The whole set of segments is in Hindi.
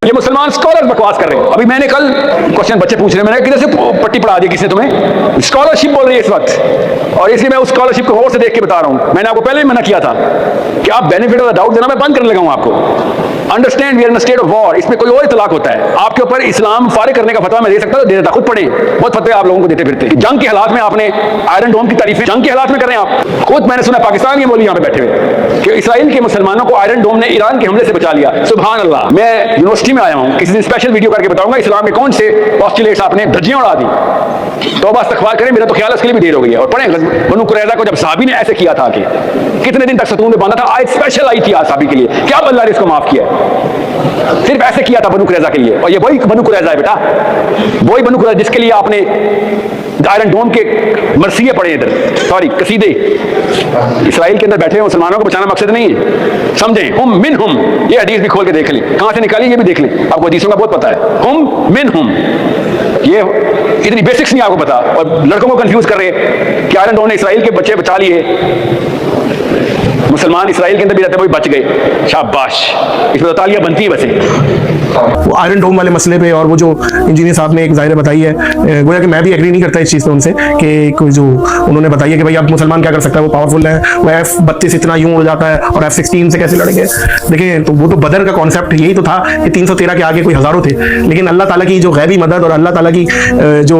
ये मुसलमान स्कॉलर बकवास कर रहे हैं। अभी मैंने कल क्वेश्चन बच्चे पूछ रहे हैं, मैंने किधर से पट्टी पढ़ा दी, किसने तुम्हें? स्कॉलरशिप बोल रही है इस वक्त, और इसलिए मैं उस स्कॉलरशिप को गौर से देख के बता रहा हूं। मैंने आपको पहले ही मना किया था कि आप बेनिफिट ऑफ द डाउट देना मैं बंद करने लगा हूं आपको। Understand we are in state of war, इसमें कोई और इतलाक होता है। आपके ऊपर इस्लाम फारिग करने का फतवा मैं दे सकता हूं, दे देता। खुद पढ़े, बहुत फतवे आप लोगों को देते फिरते। जंग के हालात में आपने आयरन डोम की तारीफ जंग के हालात में कर रहे हैं आप। खुद मैंने सुना पाकिस्तान के बोली यहाँ पे बैठे हुए कि इसराइल के मुसलमानों को आयरन डोम ने ईरान के हमले से बचा लिया। सुभान अल्लाह। मैं यूनिवर्सिटी में आया हूँ, किसी दिन स्पेशल वीडियो करके बताऊंगा इस्लाम में कौन से पोस्टुलेट्स आपने धज्जियां उड़ा दी। तौबा इस्तग़फ़ार करें, मेरा तो ख्याल उसके लिए भी देर हो गई है। और पढ़ें बनु कुरैज़ा को जब सहाबी ने ऐसे किया था कि कितने दिन तक सतून में बांधा था, आज स्पेशल आई थी आज सहाबी के लिए, क्या अल्लाह ने इसको माफ किया है। सिर्फ ऐसे किया था बनु कुरैज़ा के लिए, और ये वही बनु कुरैज़ा है बेटा, वही बनु कुरैज़ा जिसके लिए आपने आयरन डोम के मरसिये पढ़े इधर, सॉरी कसीदे। इसराइल के अंदर बैठे हुए मुसलमानों को बचाना मकसद नहीं है, समझें। हुम मिन हुम, ये हदीस भी खोल के देख लें, कहां से निकाली ये भी देख लें, आपको हदीसों का बहुत पता है। हुम मिन हुम, ये इतनी बेसिक्स नहीं आपको पता, और लड़कों को कंफ्यूज कर रहे हैं कि आयरन डोम ने इसराइल के बच्चे बचा लिए। मुसलमान इसराइल के अंदर भी रहते हैं, वो बच गए, शाबाश। इसमें तो तालियां बनती है वैसे। वो आयरन डोम वाले मसले पे और वो जो इंजीनियर साहब ने एक ज़ाहिर बताई है, गोया कि मैं भी एग्री नहीं करता इस चीज़ पे उनसे कि कोई जो उन्होंने बताई है कि भाई अब मुसलमान क्या कर सकता है, वो पावरफुल है, वो F-32 इतना यूं उड़ जाता है और F-16 से कैसे लड़ेंगे। देखिए, तो वो तो बदर का कॉन्सेप्ट यही तो था कि 313 के आगे कोई हज़ारों थे, लेकिन अल्लाह ताला की जो गैबी मदद और अल्लाह ताला की जो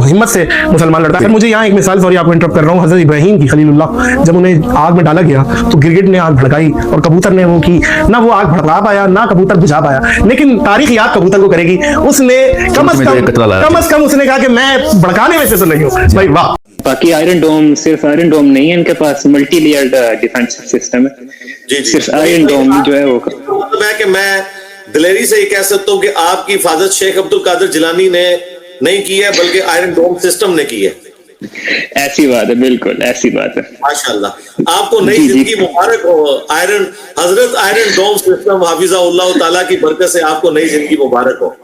हिम्मत से मुसलमान लड़ता है। मुझे यहाँ एक मिसाल, सॉरी आपको इंटरप्ट कर रहा हूँ, हज़रत इब्राहीम की खलीलुल्लाह, जब उन्हें आग में डाला गया तो गिरगिट ने आग भड़काई और कबूतर ने वो की, ना वो आग भड़का पाया ना कबूतर बुझा पाया, लेकिन तारीख याद कबूतर को करेगी। उसने कम अज कम उसने कहा कि मैं भड़काने में से तो नहीं हूँ भाई। वाह। बाकी आयरन डोम सिर्फ आयरन डोम नहीं है, इनके पास मल्टी लेयर्ड डिफेंस सिस्टम है। जी, सिर्फ आयरन डोम जो है वो मतलब है कि मैं दिलेरी से ये कह सकता हूँ कि आपकी हिफाजत शेख अब्दुल कादिर जिलानी ने नहीं की है, बल्कि आयरन डोम सिस्टम ने की है। ऐसी बात है, बिल्कुल ऐसी बात है। माशाल्लाह, आपको नई जिंदगी मुबारक हो। हजरत आयरन डोम सिस्टम हाफिज़ाहुल्लाह ताला की बरकत से आपको नई जिंदगी मुबारक हो।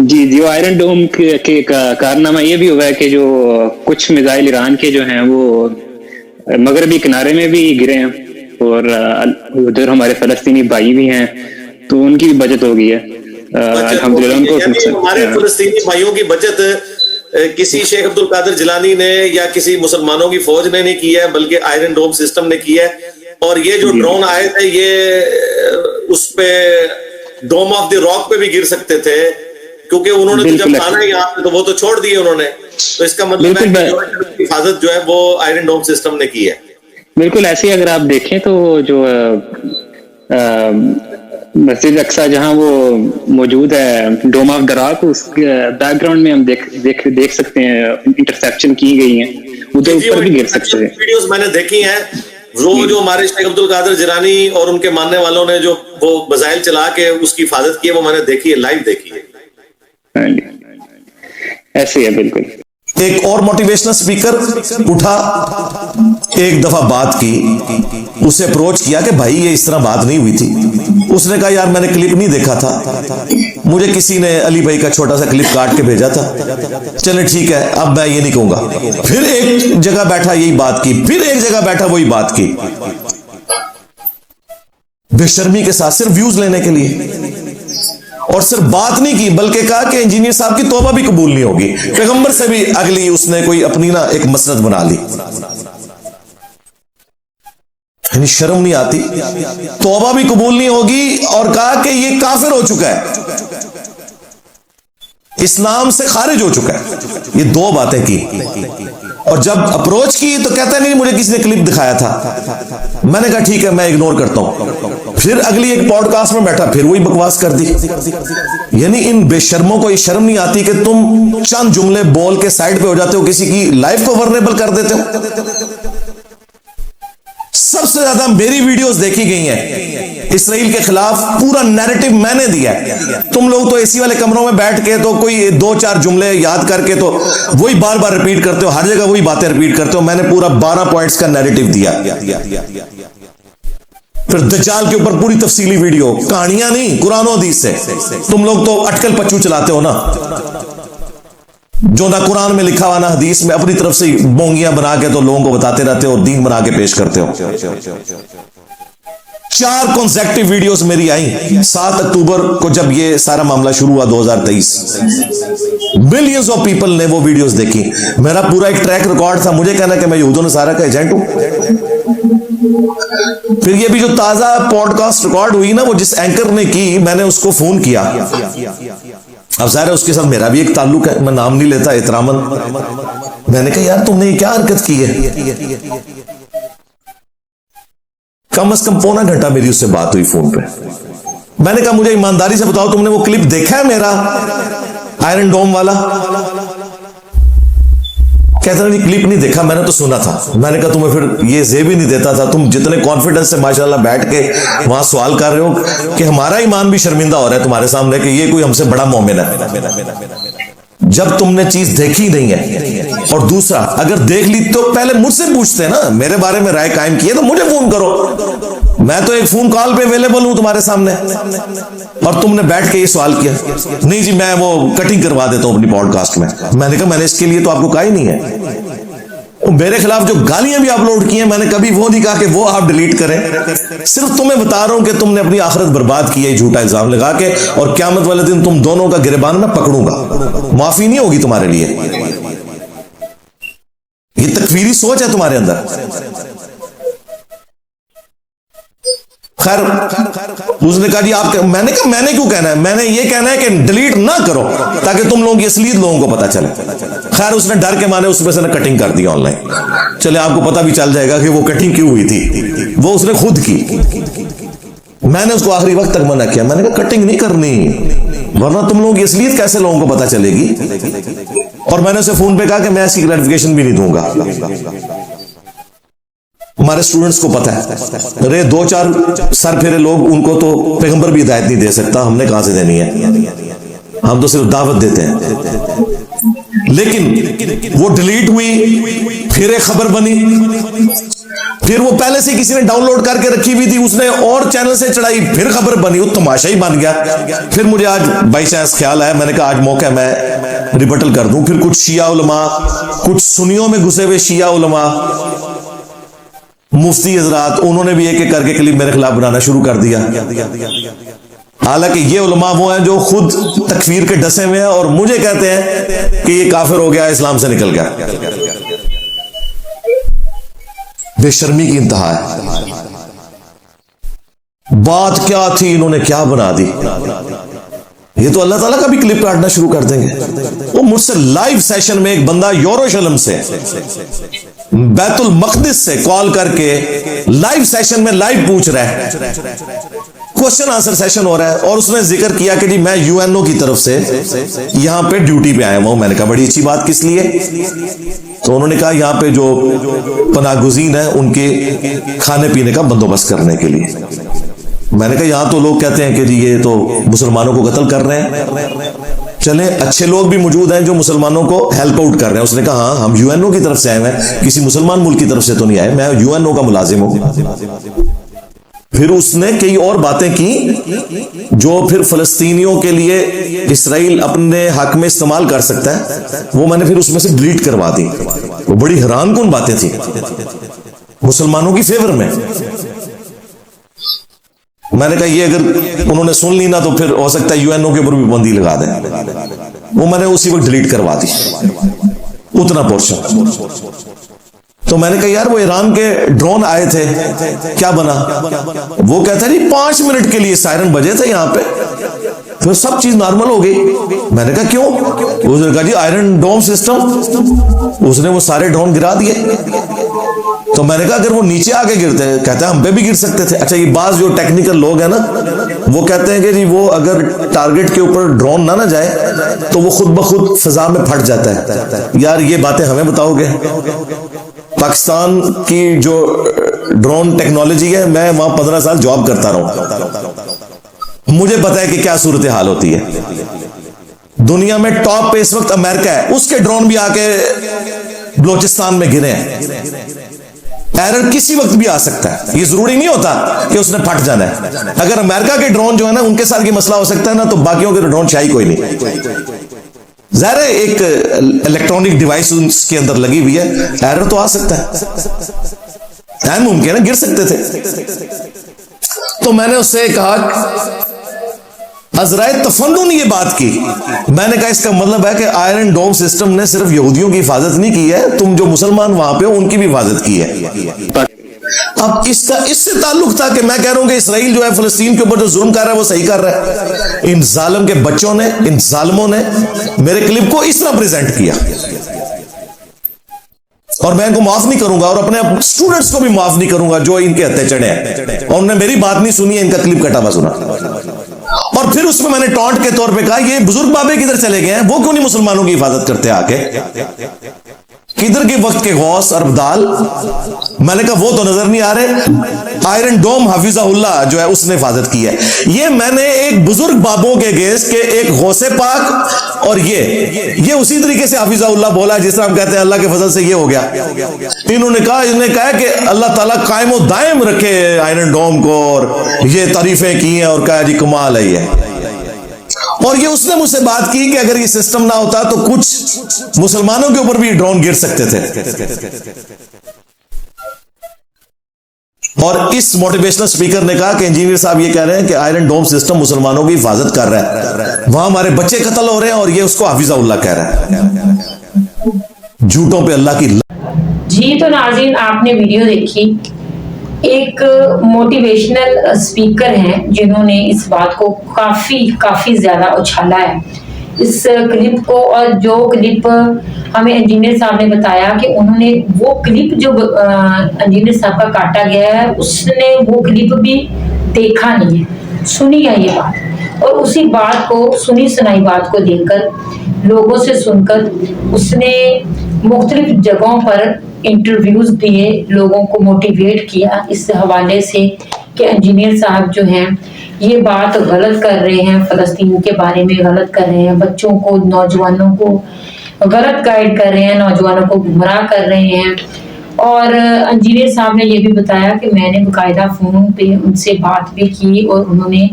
जी जी, आयरन डोम के कारनामा ये भी हुआ है कि जो कुछ मिसाइल ईरान के जो हैं वो मगरबी किनारे में भी गिरे हैं, और उधर हमारे फलस्तीनी भाई भी हैं, तो उनकी भी बचत हो गई है अल्हम्दुलिल्लाह। उनको हमारे फलस्तीनी भाइयों की बचत किसी शेख अब्दुल कादिर जिलानी ने या किसी मुसलमानों की फौज ने नहीं की है, बल्कि आयरन डोम सिस्टम ने की है। और ये जो ड्रोन आए थे, ये उस पे डोम ऑफ द रॉक पे भी गिर सकते थे, क्योंकि उन्होंने तो जब आना है यहाँ पे तो वो तो छोड़ दिए उन्होंने। तो इसका मतलब है कि हिफाजत जो है वो आयरन डोम सिस्टम ने की है। बिल्कुल ऐसे अगर आप देखें तो जो मस्जिद अक्सा जहां वो मौजूद है, डोम ऑफ द रॉक, उसके बैकग्राउंड में हम देख सकते हैं इंटरसेप्शन की गई है, उधर ऊपर भी गिर सकते हैं। वीडियोस मैंने देखी हैं, वो जो हमारे शेख अब्दुल कादिर जिलानी और उनके मानने वालों ने जो वो मिसाइल चला के उसकी हिफाजत की है, वो मैंने देखी है, लाइव देखी है। ऐसे है बिल्कुल। एक और मोटिवेशनल स्पीकर उठा, एक दफा बात की, उसे अप्रोच किया कि भाई ये इस तरह बात नहीं हुई थी। उसने कहा यार मैंने क्लिप नहीं देखा था, मुझे किसी ने अली भाई का छोटा सा क्लिप काट के भेजा था, चले ठीक है अब मैं ये नहीं कहूंगा। फिर एक जगह बैठा यही बात की, फिर एक जगह बैठा वही बात की, बेशर्मी के साथ सिर्फ व्यूज लेने के लिए। और सिर्फ बात नहीं की बल्कि कहा कि इंजीनियर साहब की तौबा भी कबूल नहीं होगी। पैगंबर से भी अगली उसने कोई अपनी ना एक मसनद बना ली, यानी शर्म नहीं आती, तौबा भी कबूल नहीं होगी, और कहा कि ये काफिर हो चुका है, इस्लाम से खारिज हो चुका है। ये दो बातें की। और जब अप्रोच की तो कहता नहीं मुझे किसी ने क्लिप दिखाया था। मैंने कहा ठीक है मैं इग्नोर करता हूं। फिर अगली एक पॉडकास्ट में बैठा, फिर वही बकवास कर दी। यानी इन बेशर्मों को ये शर्म नहीं आती कि तुम चंद जुमले बोल के साइड पे हो जाते हो, किसी की लाइफ को वर्नेबल कर देते हो। सबसे ज्यादा मेरी वीडियोस देखी गई हैं इसराइल के खिलाफ, पूरा नैरेटिव मैंने दिया है। तुम लोग तो एसी वाले कमरों में बैठ के तो कोई 2-4 जुमले याद करके तो वही बार बार रिपीट करते हो, हर जगह वही बातें रिपीट करते हो। मैंने पूरा 12 पॉइंट्स का नैरेटिव दिया। फिर दज्जाल के ऊपर पूरी तफसीली वीडियो, कहानियां नहीं, कुरान और हदीस से। तुम लोग तो अटकल पच्चू चलाते हो ना, जो ना कुरान में लिखा हुआ ना हदीस में, अपनी तरफ से बोंगियां बना के तो लोगों को बताते रहते हो और दीन बना के पेश करते हो। 4 कॉन्सेक्टिव वीडियोस मेरी आई 7 अक्टूबर को जब ये सारा मामला शुरू हुआ 2023। मिलियंस ऑफ पीपल ने वो वीडियोस देखी। मेरा पूरा एक ट्रैक रिकॉर्ड था, मुझे कहना कि मैं यहूदों नसारा का एजेंट हूं। फिर ये भी जो ताजा पॉडकास्ट रिकॉर्ड हुई ना, वो जिस एंकर ने की, मैंने उसको फोन किया। अब ज़ाहिर है उसके साथ मेरा भी एक ताल्लुक है, मैं नाम नहीं लेता एहतरामन। मैंने कहा यार तुमने क्या हरकत की है। कम से कम पौना घंटा मेरी उससे बात हुई फोन पे। मैंने कहा मुझे ईमानदारी से बताओ तुमने वो क्लिप देखा है मेरा आयरन डोम वाला? कहता नहीं क्लिप नहीं देखा, मैंने तो सुना था। मैंने कहा तुम्हें फिर ये जेब ही नहीं देता था, तुम जितने कॉन्फिडेंस से माशाल्लाह बैठ के वहां सवाल कर रहे हो कि हमारा ईमान भी शर्मिंदा हो रहा है तुम्हारे सामने कि ये कोई हमसे बड़ा मोमिन है, जब तुमने चीज देखी नहीं है। और दूसरा, अगर देख ली तो पहले मुझसे पूछते ना, मेरे बारे में राय कायम किए तो मुझे फोन करो, मैं तो एक फोन कॉल पे अवेलेबल हूं तुम्हारे सामने। और तुमने बैठ के ये सवाल किया, नहीं जी मैं वो कटिंग करवा देता हूं अपनी पॉडकास्ट में। मैंने कहा मैंने इसके लिए तो आपको कहा ही नहीं है। मेरे खिलाफ जो गालियां भी अपलोड की हैं, मैंने कभी वो नहीं कहा कि वो आप डिलीट करें। सिर्फ तुम्हें बता रहा हूं कि तुमने अपनी आखिरत बर्बाद की है झूठा इल्जाम लगा के, और क़यामत वाले दिन तुम दोनों का गिरबान मैं पकड़ूंगा, माफी नहीं होगी तुम्हारे लिए। ये तकफीरी सोच है तुम्हारे अंदर। खैर उसने कहा जी आप, मैंने कहा मैंने क्यों कहना है, मैंने ये कहना है कि डिलीट ना करो ताकि तुम लोगों की असलियत लोगों को पता चले। खैर उसने डर के माने उसमें से कटिंग कर दिया ऑनलाइन। चले आपको पता भी चल जाएगा कि वो कटिंग क्यों हुई थी, वो उसने खुद की। मैंने उसको आखिरी वक्त तक मना किया, मैंने कहा कटिंग नहीं करनी, वरना तुम लोगों की असलियत कैसे लोगों को पता चलेगी। और मैंने उसे फोन पे कहा कि मैं इसकी क्लैरिफिकेशन भी नहीं दूंगा। हमारे स्टूडेंट्स को पता है, अरे 2-4 सर फेरे लोग, उनको तो पैगंबर भी हिदायत नहीं दे सकता, हमने कहां से देनी है, हम तो सिर्फ दावत देते हैं। लेकिन वो डिलीट हुई, फिर एक खबर बनी, फिर वो पहले से किसी ने डाउनलोड करके रखी हुई थी, उसने और चैनल से चढ़ाई, फिर खबर बनी, वो तमाशा ही बन गया। फिर मुझे आज बाई चांस ख्याल आया, मैंने कहा आज मौका है मैं रिबटल कर दूं। फिर कुछ शिया उलमा, कुछ सुन्नियों में घुसे हुए शिया उलमा, मुफ्ती हजरात, उन्होंने भी एक एक करके क्लिप मेरे खिलाफ बनाना शुरू कर दिया। हालांकि ये उलमा वो हैं जो खुद तकफीर के डसे हुए हैं और मुझे कहते हैं कि ये काफिर हो गया, इस्लाम से निकल गया। बेशर्मी की इंतहा है। बात क्या थी, इन्होंने क्या बना दी। ये तो अल्लाह ताला का भी क्लिप काटना शुरू कर देंगे। वो मुझसे लाइव सेशन में एक बंदा यरूशलेम से, बैतुल मकदिस से कॉल करके लाइव सेशन में लाइव पूछ रहा है, क्वेश्चन आंसर सेशन हो रहा है, और उसने जिक्र किया कि जी मैं यूएनओ की तरफ से यहां पे ड्यूटी पे आया हुआ हूं। मैंने कहा बड़ी अच्छी बात, किस लिए? तो उन्होंने कहा यहाँ पे जो पनागुज़ीन है उनके खाने पीने का बंदोबस्त करने के लिए। मैंने कहा यहां तो लोग कहते हैं कि जी ये तो मुसलमानों को कत्ल कर रहे हैं। चले अच्छे लोग भी मौजूद हैं जो मुसलमानों को हेल्प आउट कर रहे हैं। उसने कहा हाँ हम यूएनओ की तरफ से आए हैं, किसी मुसलमान मुल्क की तरफ से तो नहीं आए, मैं यूएनओ का मुलाजिम हूं। फिर उसने कई और बातें की जो फिर फलस्तीनियों के लिए इसराइल अपने हक में इस्तेमाल कर सकता है, वो मैंने फिर उसमें से डिलीट करवा दी। वो बड़ी हैरानकुन बातें थी मुसलमानों की फेवर में। मैंने कहा ये अगर उन्होंने सुन ली ना तो फिर हो सकता है यूएनओ के ऊपर भी बंदी लगा दें। वो मैंने उसी वक्त डिलीट करवा दी उतना पोर्शन। तो मैंने कहा यार वो ईरान के ड्रोन आए थे, क्या बना? वो कहता है नहीं 5 मिनट के लिए सायरन बजे थे यहां पे, फिर सब चीज नॉर्मल हो गई। मैंने कहा क्यों? उसने कहा जी आयरन डोम सिस्टम, उसने वो सारे ड्रोन गिरा दिए। तो मैंने कहा अगर वो नीचे आके गिरते हैं, कहता है हम पे भी गिर सकते थे। अच्छा ये बात जो टेक्निकल लोग हैं ना, वो कहते हैं कि जी वो अगर टारगेट के ऊपर ड्रोन ना जाए तो वो खुद ब खुद फिजा में फट जाता है। यार ये बातें हमें बताओगे? पाकिस्तान की जो ड्रोन टेक्नोलॉजी है, मैं वहां 15 साल जॉब करता रहा, मुझे पता है कि क्या सूरत हाल होती है। दुनिया में टॉप पे इस वक्त अमेरिका है, उसके ड्रोन भी आके बलोचिस्तान में गिरे हैं। एरर किसी वक्त भी आ सकता है, ये जरूरी नहीं होता कि उसने फट जाना है। अगर अमेरिका के ड्रोन जो है ना उनके साथ ये मसला हो सकता है ना, तो बाकियों के ड्रोन शाही कोई नहीं। ज़ाहिर है एक इलेक्ट्रॉनिक डिवाइस उसके अंदर लगी हुई है, एरर तो आ सकता है, मुमकिन है गिर सकते थे। तो मैंने उससे कहा अजराए तफन्नुन ने ये बात की। मैंने कहा इसका मतलब है कि आयरन डोम सिस्टम ने सिर्फ यहूदियों की हिफाजत नहीं की है, तुम जो मुसलमान वहां पे हो उनकी भी हिफाजत की है। अब इसका इससे ताल्लुक था कि मैं कह रहा हूं कि इसराइल जो है फलस्तीन के ऊपर जो जुल्म कर रहा है वो सही कर रहा है। इन जालिम के बच्चों ने, इन जालिमों ने मेरे क्लिप को इस तरह प्रेजेंट किया, और मैं इनको माफ नहीं करूंगा और अपने स्टूडेंट्स को भी माफ नहीं करूंगा जो इनके हत्थे चढ़े हैं। और उन्होंने मेरी बात नहीं सुनी है, इनका क्लिप कटा हुआ सुना। और फिर उसमें मैंने टॉन्ट के तौर पे कहा ये बुजुर्ग बाबे किधर चले गए हैं, वो क्यों नहीं मुसलमानों की हिफाजत करते आके? किधर के वक्त के गौस और अब्दाल? मैंने कहा वो तो नजर नहीं आ रहे। आयरन डोम हफीज़हुल्लाह जो है उसने हिफाजत की है। ये मैंने एक बुजुर्ग बाबों के गेस के एक गौसे पाक, और ये उसी तरीके से हफीज़हुल्लाह बोला जिस तरह हम कहते हैं अल्लाह के फजल से ये हो गया। इन्होंने कहा कि अल्लाह ताला कायम व दायम रखे आयरन डोम को, और ये तारीफें की हैं और कहा जी कमाल है ये। और ये उसने मुझसे बात की कि अगर ये सिस्टम ना होता तो कुछ मुसलमानों के ऊपर भी ड्रोन गिर सकते थे। और इस मोटिवेशनल स्पीकर ने कहा कि इंजीनियर साहब ये कह रहे हैं कि आयरन डोम सिस्टम मुसलमानों की हिफाजत कर रहा है, वहां हमारे बच्चे कत्ल हो रहे हैं और ये उसको हफीज़हुल्लाह कह रहा है। झूठों पे अल्लाह की जी। तो नाज़रीन आपने वीडियो देखी, एक मोटिवेशनल स्पीकर हैं जिन्होंने इस बात को काफी ज्यादा उछाला है इस क्लिप को। और जो क्लिप हमें इंजीनियर साहब ने बताया कि उन्होंने वो क्लिप जो इंजीनियर साहब का काटा गया है, उसने वो क्लिप भी देखा नहीं है, सुनी है ये बात। और उसी बात को, सुनी सुनाई बात को लेकर, लोगों से सुनकर उसने मुख्तलिफ जगहों पर इंटरव्यूज दिए, लोगों को मोटिवेट किया इस हवाले से कि इंजीनियर साहब जो हैं ये बात गलत कर रहे हैं, फलस्तीन के बारे में गलत कर रहे हैं, बच्चों को, नौजवानों को गलत गाइड कर रहे हैं, नौजवानों को गुमराह कर रहे हैं। और इंजीनियर साहब ने ये भी बताया कि मैंने बाकायदा फोन पे उनसे बात भी की और उन्होंने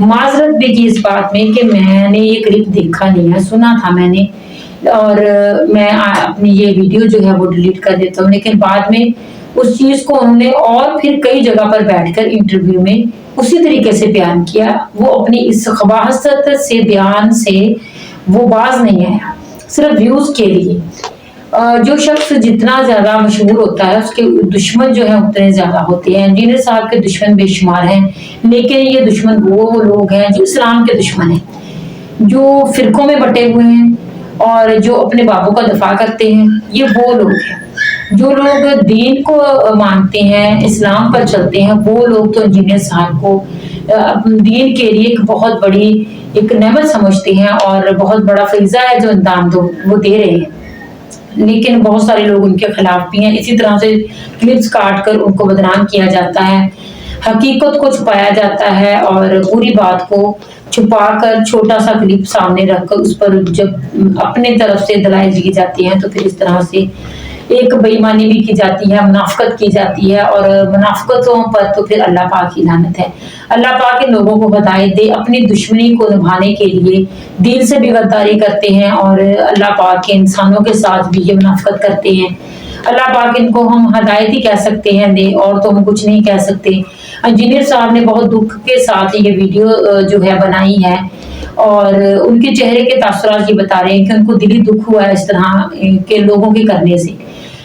माजरत भी की इस बात में कि मैंने ये क्लिप देखा नहीं है, सुना था मैंने, और मैं अपनी ये वीडियो जो है वो डिलीट कर देता हूँ। लेकिन बाद में उस चीज को उन्होंने और फिर कई जगह पर बैठकर इंटरव्यू में उसी तरीके से बयान किया। वो अपनी इस खबासत से, बयान से वो बाज नहीं आया, सिर्फ व्यूज के लिए। जो शख्स जितना ज्यादा मशहूर होता है उसके दुश्मन जो है उतने ज्यादा होते हैं। इंजीनियर साहब के दुश्मन बेशुमार हैं, लेकिन ये दुश्मन वो लोग हैं जो इस्लाम के दुश्मन हैं, जो फिरकों में बटे हुए हैं और जो अपने बाबू का दफा करते हैं। ये वो लोग हैं जो लोग दीन को मानते हैं, इस्लाम पर चलते हैं। वो लोग तो इंजीनियर साहब को दीन के लिए एक बहुत बड़ी एक नेमत समझते हैं और बहुत बड़ा फरीजा है जो इंदाम वो दे रहे हैं। लेकिन बहुत सारे लोग उनके खिलाफ भी हैं। इसी तरह से क्लिप्स काट कर उनको बदनाम किया जाता है। हकीकत को छुपाया जाता है और पूरी बात को छुपाकर छोटा सा क्लिप सामने रखकर उस पर जब अपने तरफ से दलाइल दी जाती हैं तो फिर इस तरह से एक बेईमानी भी की जाती है, मुनाफकत की जाती है और मुनाफकतों पर तो फिर अल्लाह पाक की लानत है। अल्लाह पाक इन लोगों को हिदायत दे, अपनी दुश्मनी को निभाने के लिए दीन से भी गद्दारी करते हैं और अल्लाह पाक के इंसानों के साथ भी ये मुनाफकत करते हैं। अल्लाह पाक इनको हम हिदायत ही कह सकते हैं दे, और तो हम कुछ नहीं कह सकते। इंजीनियर साहब ने बहुत दुख के साथ ये वीडियो जो है बनाई है और उनके चेहरे के तासुरात ये बता रहे हैं कि उनको दिली दुख हुआ है इस तरह के लोगों के करने से,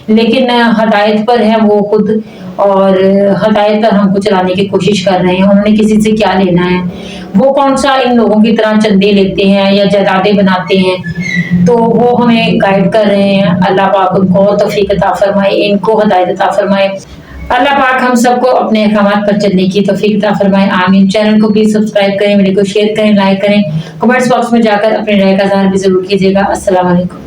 लेकिन हदायत पर है वो खुद और हदायत पर हमको चलाने की कोशिश कर रहे हैं। उन्होंने किसी से क्या लेना है, वो कौन सा इन लोगों की तरह चंदे लेते हैं या जायदादें बनाते हैं, तो वो हमें गाइड कर रहे हैं। अल्लाह पाक उनको तौफीक अता फरमाए, इनको हदायत अता फरमाए। अल्लाह पाक हम सबको अपने अहकामात पर चलने की तौफीक अता फरमाए, आमीन। चैनल को प्लीज सब्सक्राइब करें, वीडियो को शेयर करें, लाइक करें, कमेंट्स बॉक्स में जाकर अपनी राय का इज़हार भी जरूर कीजिएगा। अस्सलाम वालेकुम।